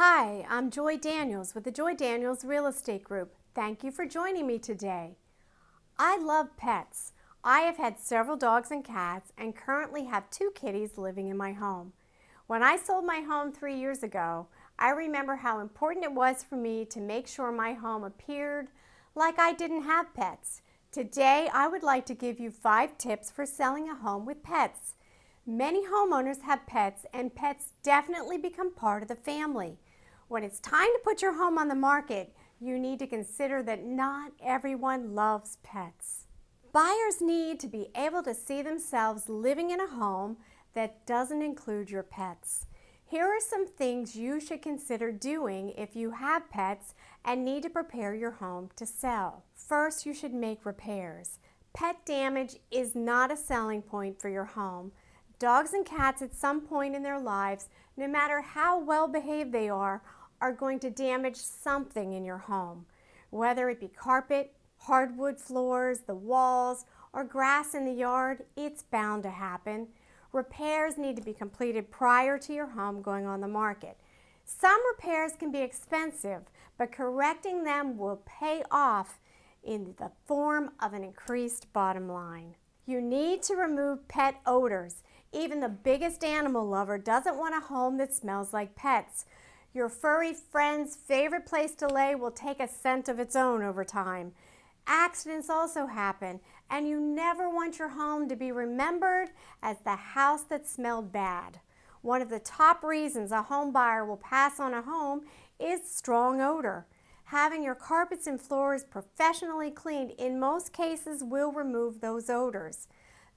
Hi, I'm Joy Daniels with the Joy Daniels Real Estate Group. Thank you for joining me today. I love pets. I have had several dogs and cats and currently have 2 kitties living in my home. When I sold my home 3 years ago, I remember how important it was for me to make sure my home appeared like I didn't have pets. Today, I would like to give you 5 tips for selling a home with pets. Many homeowners have pets, and pets definitely become part of the family. When it's time to put your home on the market, you need to consider that not everyone loves pets. Buyers need to be able to see themselves living in a home that doesn't include your pets. Here are some things you should consider doing if you have pets and need to prepare your home to sell. First, you should make repairs. Pet damage is not a selling point for your home. Dogs and cats at some point in their lives, no matter how well behaved they are going to damage something in your home. Whether it be carpet, hardwood floors, the walls, or grass in the yard, it's bound to happen. Repairs need to be completed prior to your home going on the market. Some repairs can be expensive, but correcting them will pay off in the form of an increased bottom line. You need to remove pet odors. Even the biggest animal lover doesn't want a home that smells like pets. Your furry friend's favorite place to lay will take a scent of its own over time. Accidents also happen, and you never want your home to be remembered as the house that smelled bad. One of the top reasons a home buyer will pass on a home is strong odor. Having your carpets and floors professionally cleaned in most cases will remove those odors.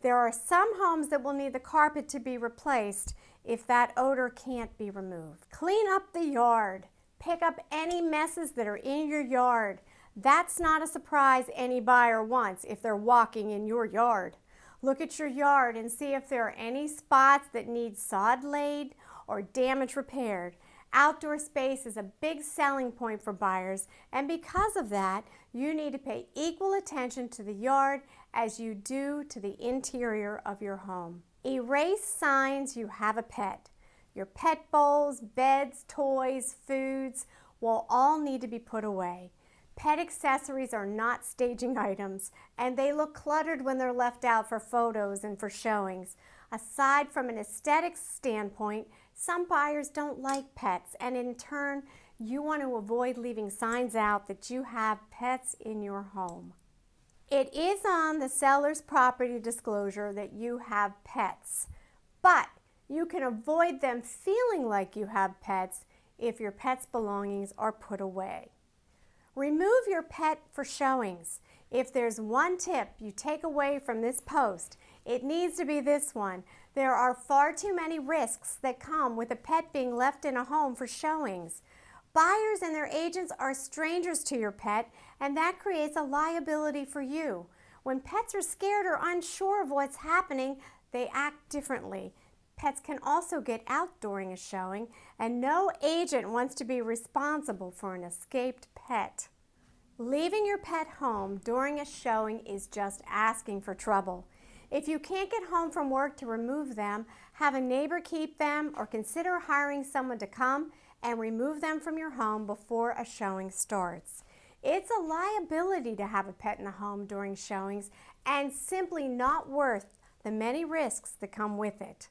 There are some homes that will need the carpet to be replaced if that odor can't be removed. Clean up the yard. Pick up any messes that are in your yard. That's not a surprise any buyer wants if they're walking in your yard. Look at your yard and see if there are any spots that need sod laid or damage repaired. Outdoor space is a big selling point for buyers, and because of that, you need to pay equal attention to the yard as you do to the interior of your home. Erase signs you have a pet. Your pet bowls, beds, toys, foods will all need to be put away. Pet accessories are not staging items, and they look cluttered when they're left out for photos and for showings. Aside from an aesthetics standpoint, some buyers don't like pets, and in turn, you want to avoid leaving signs out that you have pets in your home. It is on the seller's property disclosure that you have pets, but you can avoid them feeling like you have pets if your pet's belongings are put away. Remove your pet for showings. If there's one tip you take away from this post, it needs to be this one. There are far too many risks that come with a pet being left in a home for showings. Buyers and their agents are strangers to your pet, and that creates a liability for you. When pets are scared or unsure of what's happening, they act differently. Pets can also get out during a showing, and no agent wants to be responsible for an escaped pet. Leaving your pet home during a showing is just asking for trouble. If you can't get home from work to remove them, have a neighbor keep them or consider hiring someone to come and remove them from your home before a showing starts. It's a liability to have a pet in a home during showings and simply not worth the many risks that come with it.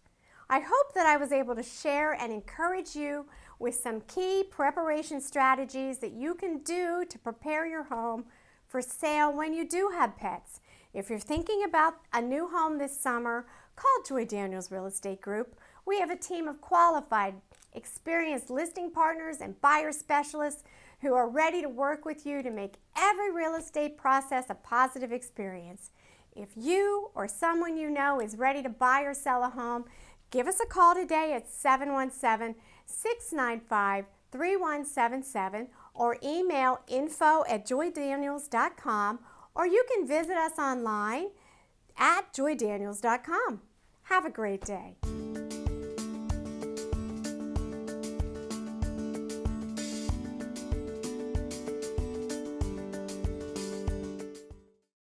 I hope that I was able to share and encourage you with some key preparation strategies that you can do to prepare your home for sale when you do have pets. If you're thinking about a new home this summer, call Joy Daniels Real Estate Group. We have a team of qualified, experienced listing partners and buyer specialists who are ready to work with you to make every real estate process a positive experience. If you or someone you know is ready to buy or sell a home, give us a call today at 717-695-3177 or email info@joydaniels.com, or you can visit us online at joydaniels.com. Have a great day.